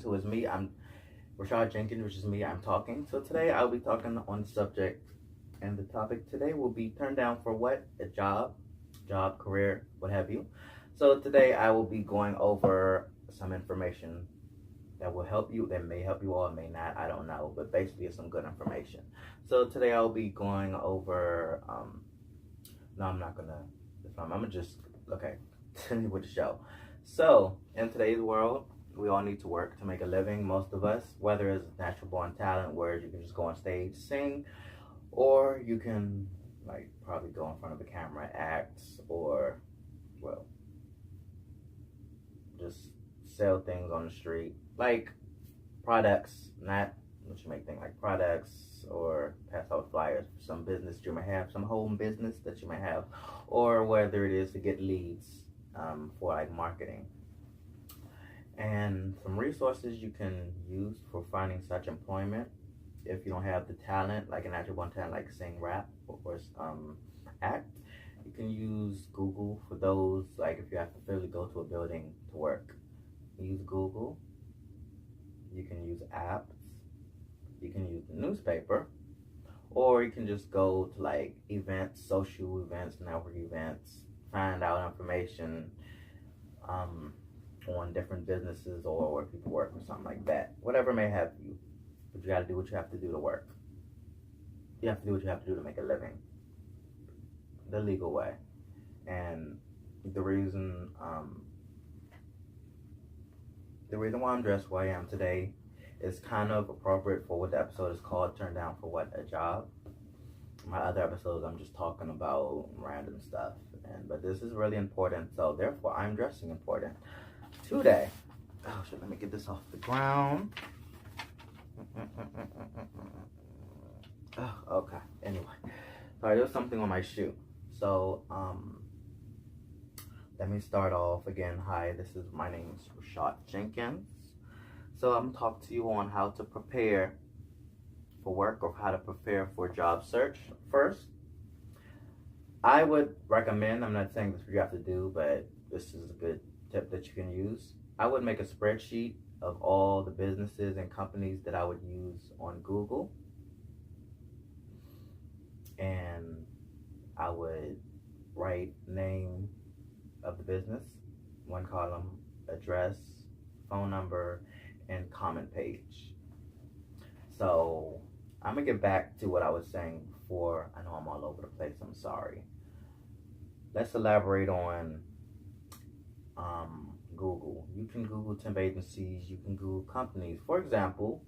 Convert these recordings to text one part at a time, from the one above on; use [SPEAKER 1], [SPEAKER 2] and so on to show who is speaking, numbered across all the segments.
[SPEAKER 1] Who is me? I'm Rashad Jenkins, which is me. I'm talking. So today I'll be talking on the subject, and the topic today will be turned down for what? A job, career, what have you. So today I will be going over some information that will help you, that may help you all, may not, I don't know, but basically it's some good information. So today I'll be going over, no, I'm not gonna, I'm gonna just, okay, continue with the show. So, in today's world, we all need to work to make a living, most of us, whether it's natural born talent, where you can just go on stage, sing, or you can, like, probably go in front of a camera, act, or, well, just sell things on the street, like products, not what you may think, like products, or pass out flyers for some business you may have, some home business that you may have, or whether it is to get leads for like marketing. And some resources you can use for finding such employment if you don't have the talent, like a natural born talent, like sing, rap, or act. You can use Google for those, like if you have to physically go to a building to work. Use Google. You can use apps. You can use the newspaper. Or you can just go to like events, social events, network events, find out information on different businesses or where people work or something like that. Whatever may have you. But you got to do what you have to do to work. You have to do what you have to do to make a living the legal way. And the reason why I'm dressed why I am today is kind of appropriate for what the episode is called, Turn Down for What? A Job. My other episodes I'm just talking about random stuff, but this is really important, so therefore I'm dressing important today. Oh shit, let me get this off the ground. Oh, okay, anyway, sorry, there's something on my shoe. So let me start off again. Hi, my name is Rashad Jenkins. So I'm gonna talk to you on how to prepare for work, or how to prepare for job search. First, I would recommend, I'm not saying this is what you have to do, but this is a good tip that you can use. I would make a spreadsheet of all the businesses and companies that I would use on Google. And I would write name of the business, one column, address, phone number, and comment page. So I'm gonna get back to what I was saying before. I know I'm all over the place, I'm sorry. Let's elaborate on Google. You can Google temp agencies, you can Google companies. For example,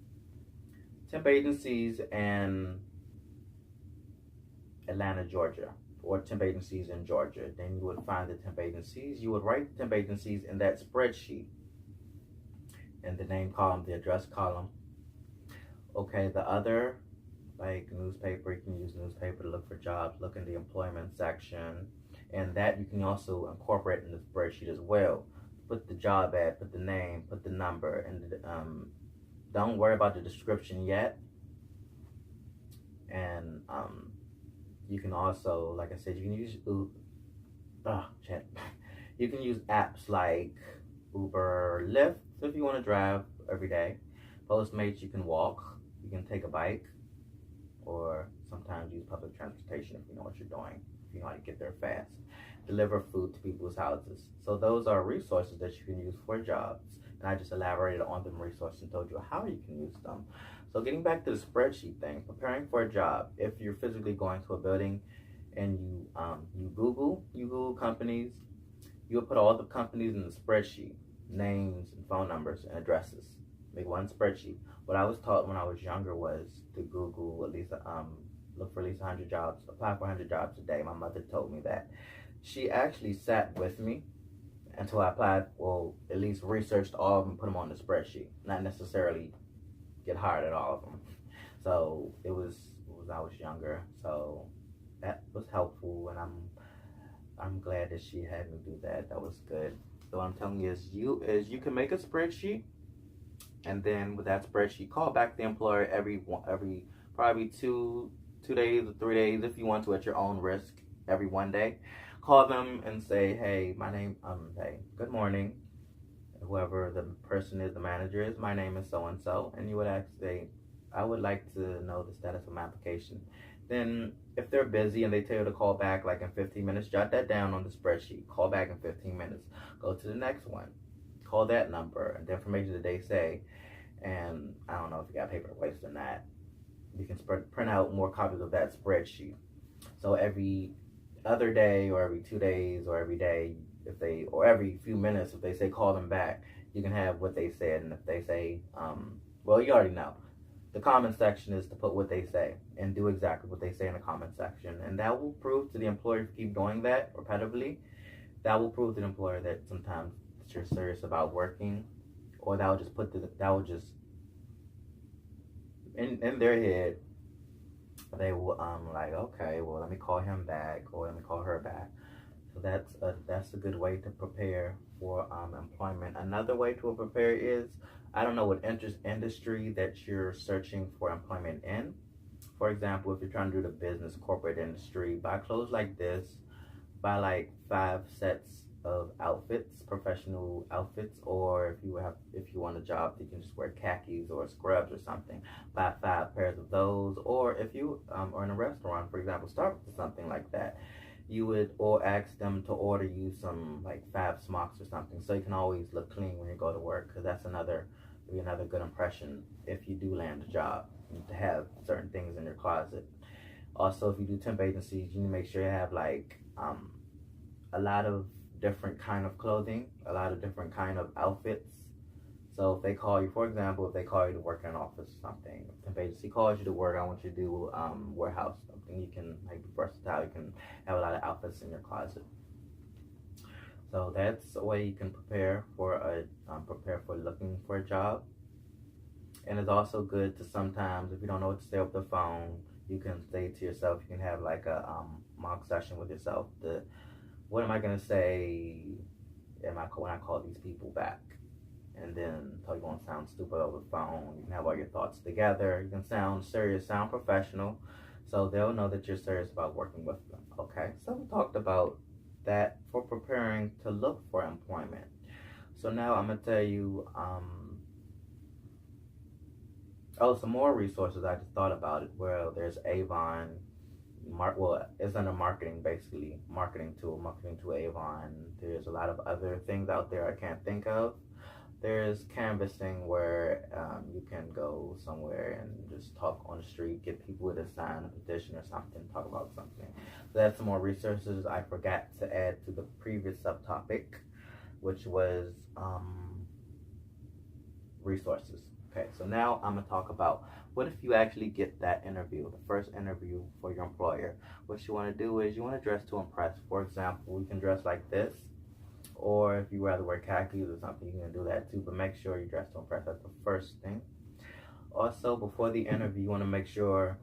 [SPEAKER 1] temp agencies in Atlanta, Georgia, or temp agencies in Georgia. Then you would find the temp agencies. You would write the temp agencies in that spreadsheet, in the name column, the address column. Okay, the other, like newspaper, you can use newspaper to look for jobs, look in the employment section, and that you can also incorporate in the spreadsheet as well. Put the job ad, put the name, put the number, and don't worry about the description yet. And you can also, like I said, you can use you can use apps like Uber, Lyft if you want to drive every day. Postmates, you can walk, you can take a bike, or sometimes use public transportation if you know what you're doing, if you know how to get there fast. Deliver food to people's houses. So those are resources that you can use for jobs. And I just elaborated on them resources and told you how you can use them. So getting back to the spreadsheet thing, preparing for a job. If you're physically going to a building and you Google companies, you'll put all the companies in the spreadsheet, names and phone numbers and addresses. Make one spreadsheet. What I was taught when I was younger was to Google at least look for at least 100 jobs, apply for 100 jobs a day. My mother told me that. She actually sat with me until I applied, well, at least researched all of them, put them on the spreadsheet, not necessarily get hired at all of them. So it was I was younger, so that was helpful, and I'm glad that she had me do that. That was good. So what I'm telling you is you can make a spreadsheet, and then with that spreadsheet, call back the employer every probably 2 days or 3 days if you want to, at your own risk. Every 1 day, call them and say, hey, my name, hey, good morning, whoever the person is, the manager is, my name is so and so, and you would say, I would like to know the status of my application. Then if they're busy and they tell you to call back like in 15 minutes, jot that down on the spreadsheet. Call back in 15 minutes. Go to the next one. Call that number and the information that they say. And I don't know if you got paper waste or not. You can print out more copies of that spreadsheet. So every other day or every 2 days or every day, or every few minutes, if they say call them back, you can have what they said. And if they say, well, you already know. The comment section is to put what they say and do exactly what they say in the comment section. And that will prove to the employer, if you keep doing that repetitively, that will prove to the employer that sometimes you're serious about working, or that will just in their head, they will like, okay, well, let me call him back, or let me call her back. So that's a good way to prepare for employment. Another way to prepare is, I don't know what industry that you're searching for employment in. For example, if you're trying to do the business corporate industry, buy clothes like this, buy like 5 sets of outfits, professional outfits, or if you want a job, you can just wear khakis or scrubs or something. Buy 5 pairs of those, or if you are in a restaurant, for example, start with something like that. You would, or ask them to order you some like 5 smocks or something, so you can always look clean when you go to work, because that's another good impression if you do land a job, to have certain things in your closet. Also, if you do temp agencies, you need to make sure you have like a lot of different kind of clothing, a lot of different kind of outfits. So if they call you, for example, if they call you to work in an office or something, if temp agency calls you to work, I want you to do warehouse, something, you can like be versatile, you can have a lot of outfits in your closet. So that's a way you can prepare for looking for a job. And it's also good to sometimes, if you don't know what to say over the phone, you can say to yourself, you can have like a mock session with yourself. What am I gonna say when I call these people back? And then, so you won't sound stupid over the phone. You can have all your thoughts together. You can sound serious, sound professional, so they'll know that you're serious about working with them. Okay, so we talked about that for preparing to look for employment. So now I'm gonna tell you some more resources I just thought about it. Well, there's Avon, it's under marketing, basically marketing tool Avon. There's a lot of other things out there I can't think of. There's canvassing, where you can go somewhere and just talk on the street, get people to sign a petition or something, talk about something. So that's some more resources I forgot to add to the previous subtopic, which was resources. Okay, so now I'm gonna talk about, what if you actually get that interview, the first interview for your employer? What you wanna do is you wanna dress to impress. For example, you can dress like this, or if you rather wear khakis or something, you can do that too, but make sure you dress to impress. That's the first thing. Also, before the interview, you wanna make sure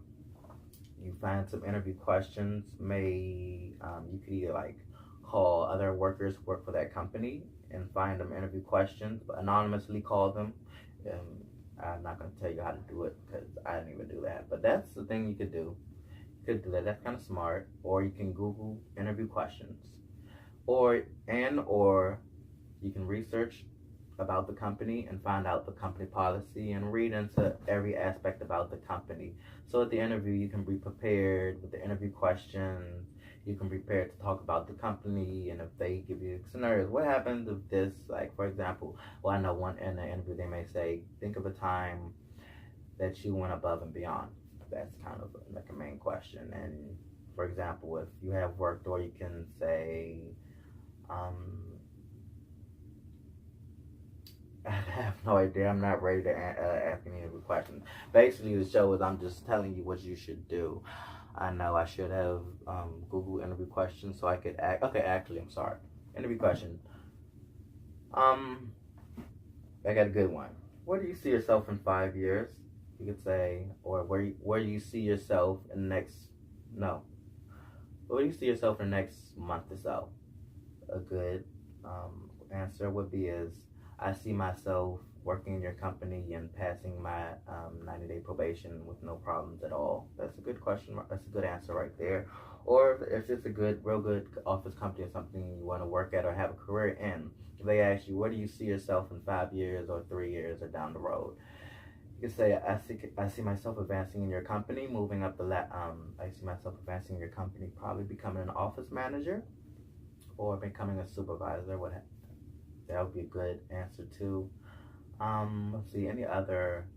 [SPEAKER 1] you find some interview questions. You could either like call other workers who work for that company and find them interview questions, but anonymously call them. I'm not going to tell you how to do it because I didn't even do that, but that's the thing you could do. You could do that. That's kind of smart. Or you can Google interview questions, or you can research about the company and find out the company policy and read into every aspect about the company. So at the interview, you can be prepared with the interview questions. You can prepare to talk about the company, and if they give you scenarios, what happens if this, like, for example, well, I know one in the interview, they may say, think of a time that you went above and beyond. That's kind of like a main question. And for example, if you have worked, or you can say, I have no idea. I'm not ready to ask any of the questions. Basically, the show is I'm just telling you what you should do. I know I should have Google interview questions so I could act. Okay, actually, I'm sorry. Interview question. Um, I got a good one. Where do you see yourself in 5 years? You could say, or where do you see yourself in the next? No, where do you see yourself in the next month or so? A good answer would be is I see myself working in your company and passing my 90-day probation with no problems at all. That's a good question. That's a good answer right there. Or if it's a real good office company or something you want to work at or have a career in, if they ask you, where do you see yourself in 5 years or 3 years or down the road? You can say, I see myself advancing in your company, moving up I see myself advancing in your company, probably becoming an office manager or becoming a supervisor. That would be a good answer too. Let's see, any other,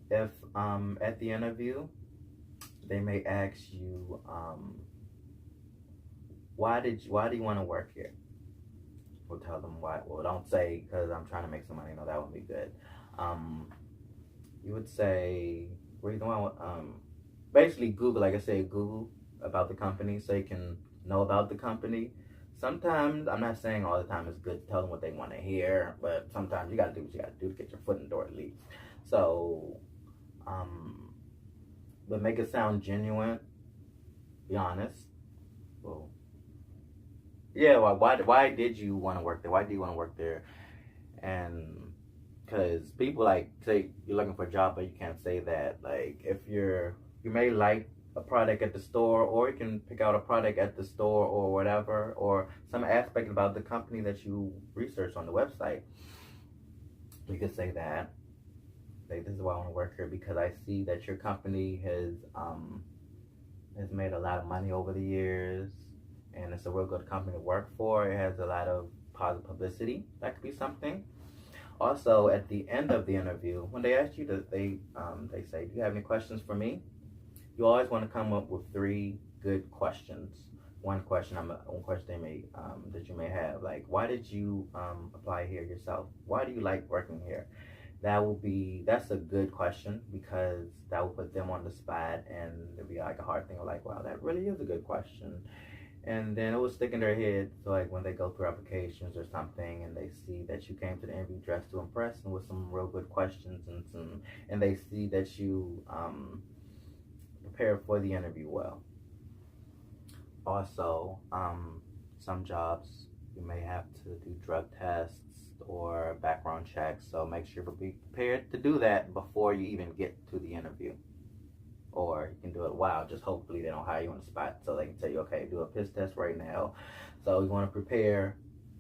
[SPEAKER 1] if at the interview, they may ask you, why do you want to work here? We'll tell them why. Well, don't say because I'm trying to make some money. No, that would be good. You would say, reason why, basically Google, like I said, Google about the company so you can know about the company. Sometimes, I'm not saying all the time it's good to tell them what they want to hear, but sometimes you got to do what you got to do to get your foot in the door at least. So, but make it sound genuine. Be honest. Well, yeah. Why did you want to work there? Why do you want to work there? And because people like say you're looking for a job, but you can't say that. Like if you may like a product at the store, or you can pick out a product at the store or whatever, or some aspect about the company that you research on the website. You could say that. Like, this is why I want to work here because I see that your company has made a lot of money over the years, and it's a real good company to work for. It has a lot of positive publicity. That could be something. Also, at the end of the interview, when they ask you, they say, "Do you have any questions for me?" You always want to come up with 3 good questions. One question they may that you may have, like, why did you apply here yourself? Why do you like working here? That's a good question because that will put them on the spot, and it'll be like a hard thing. Like, wow, that really is a good question. And then it will stick in their head. So like when they go through applications or something and they see that you came to the interview dressed to impress and with some real good questions and they see that you prepared for the interview well. Also, some jobs you may have to do drug tests or background checks. So make sure to be prepared to do that before you even get to the interview. Or you can do it while, just hopefully they don't hire you on the spot so they can tell you, okay, do a piss test right now. So you want to prepare.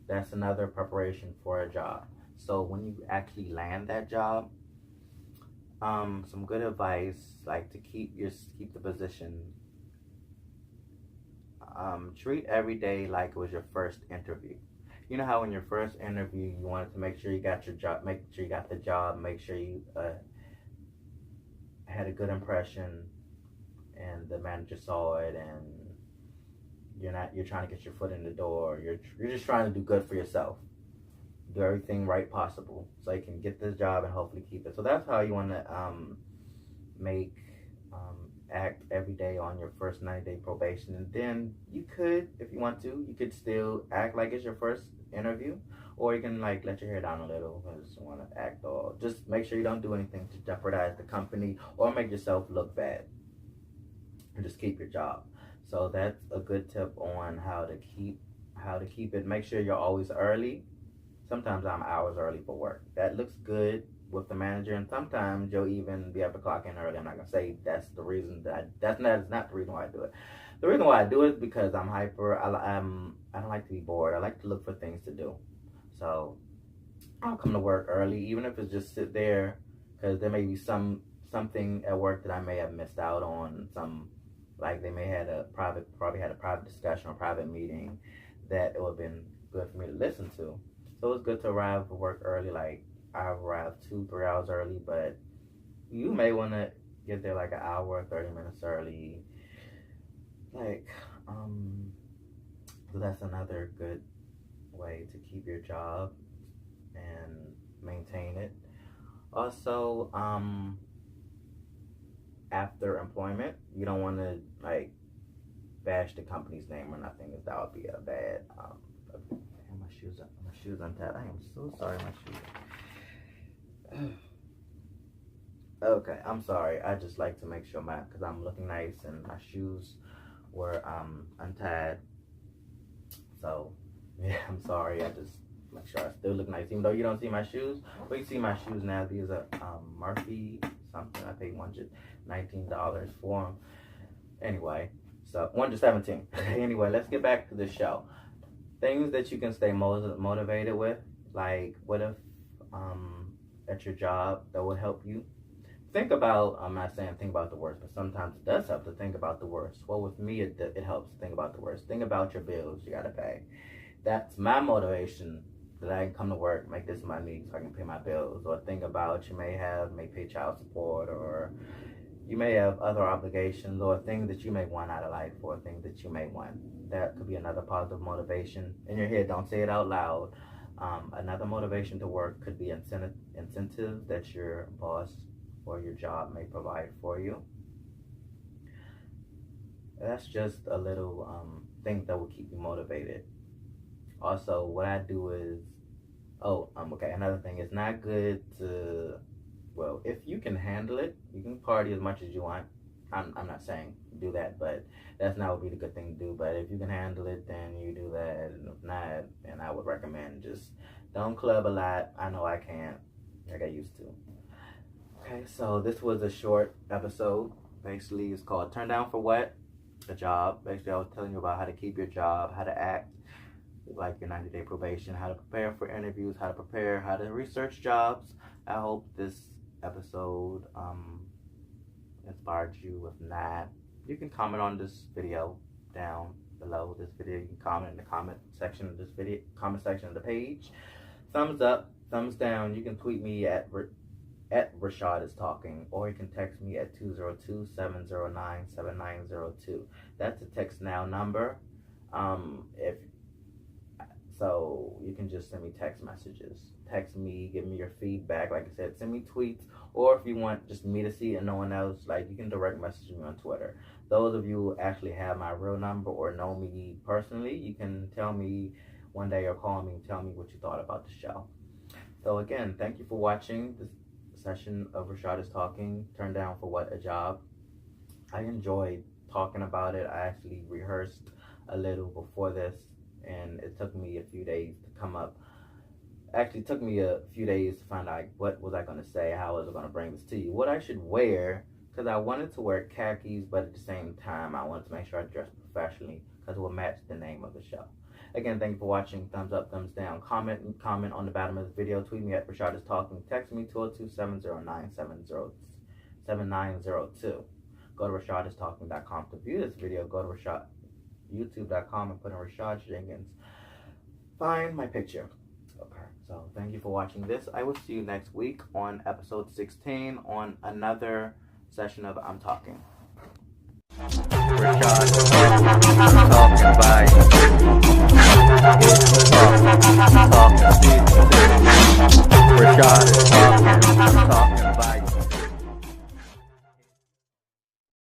[SPEAKER 1] That's another preparation for a job. So when you actually land that job, some good advice, like to keep the position. Treat every day like it was your first interview. You know how in your first interview you wanted to make sure you got your job, make sure you got the job, make sure you had a good impression and the manager saw it, and you're trying to get your foot in the door, you're just trying to do good for yourself, do everything right possible so you can get this job and hopefully keep it. So that's how you want to act every day on your first 90-day probation. And then you could, if you want to, you could still act like it's your first interview, or you can like let your hair down a little because you want to act, or just make sure you don't do anything to jeopardize the company or make yourself look bad, and just keep your job. So that's a good tip on how to keep it. Make sure you're always early. Sometimes I'm hours early for work. That looks good with the manager, and sometimes you'll even be able to clock in early. I'm not gonna say that's the reason that's not the reason why I do it. The reason why I do it is because I'm hyper. I don't like to be bored. I like to look for things to do. So I'll come to work early, even if it's just sit there, because there may be something at work that I may have missed out on. Like they may probably had a private discussion or private meeting that it would have been good for me to listen to. So it's good to arrive for work early. Like I arrive 2-3 hours early, but you may want to get there like an hour, 30 minutes early. Like, so that's another good way to keep your job and maintain it. Also, after employment, you don't want to like bash the company's name or nothing, because that would be a bad. My shoes untied. I am so sorry, my shoes. Okay, I'm sorry. I just like to make sure because I'm looking nice and my shoes were untied. So yeah, I'm sorry. I just make sure I still look nice, even though you don't see my shoes. But you see my shoes now. These are Murphy something. I paid $119 for them. Anyway, so $117. Anyway, let's get back to the show. Things that you can stay motivated with, like what if at your job that would help you. Think about, I'm not saying think about the worst, but sometimes it does help to think about the worst. Well, with me, it helps to think about the worst. Think about your bills you got to pay. That's my motivation, that I can come to work, make this money so I can pay my bills. Or think about you may pay child support, or you may have other obligations, or things that you may want out of life, or things that you may want. That could be another positive motivation. In your head, don't say it out loud. Another motivation to work could be incentives that your boss or your job may provide for you. That's just a little thing that will keep you motivated. Also, what I do is, okay, another thing, it's not good to, well, if you can handle it, you can party as much as you want. I'm not saying do that, but that's not would be the good thing to do. But if you can handle it, then you do that. And if not, then I would recommend just don't club a lot. I know I can't, like I used to. Okay, so this was a short episode. Basically, it's called Turn Down for What? A Job. Basically, I was telling you about how to keep your job, how to act like your 90-day probation, how to prepare for interviews, how to research jobs. I hope this episode inspired you. If not, you can comment on this video down below this video. You can comment in the comment section of this video, comment section of the page. Thumbs up, thumbs down. You can tweet me at Rashad is Talking, or you can text me at 202-709-7902. That's a text now number. So you can just send me text messages. Text me, give me your feedback. Like I said, send me tweets, or if you want just me to see it and no one else, like you can direct message me on Twitter. Those of you who actually have my real number or know me personally, you can tell me one day or call me and tell me what you thought about the show. So again, thank you for watching this session of Rashad is Talking, Turn Down for What? A Job. I enjoyed talking about it. I actually rehearsed a little before this, and it took me a few days to come up. Actually, it took me a few days to find out what was I going to say, how was I going to bring this to you, what I should wear, because I wanted to wear khakis, but at the same time, I wanted to make sure I dressed professionally because it will match the name of the show. Again, thank you for watching. Thumbs up, thumbs down. Comment on the bottom of the video. Tweet me at Rashad is Talking. Text me 202-709-7902. Go to rashadistalking.com to view this video. Go to youtube.com and put in Rashad Jenkins. Find my picture. Okay, so thank you for watching this. I will see you next week on episode 16 on another session of I'm Talking. Rashad talking by Rashad is talking.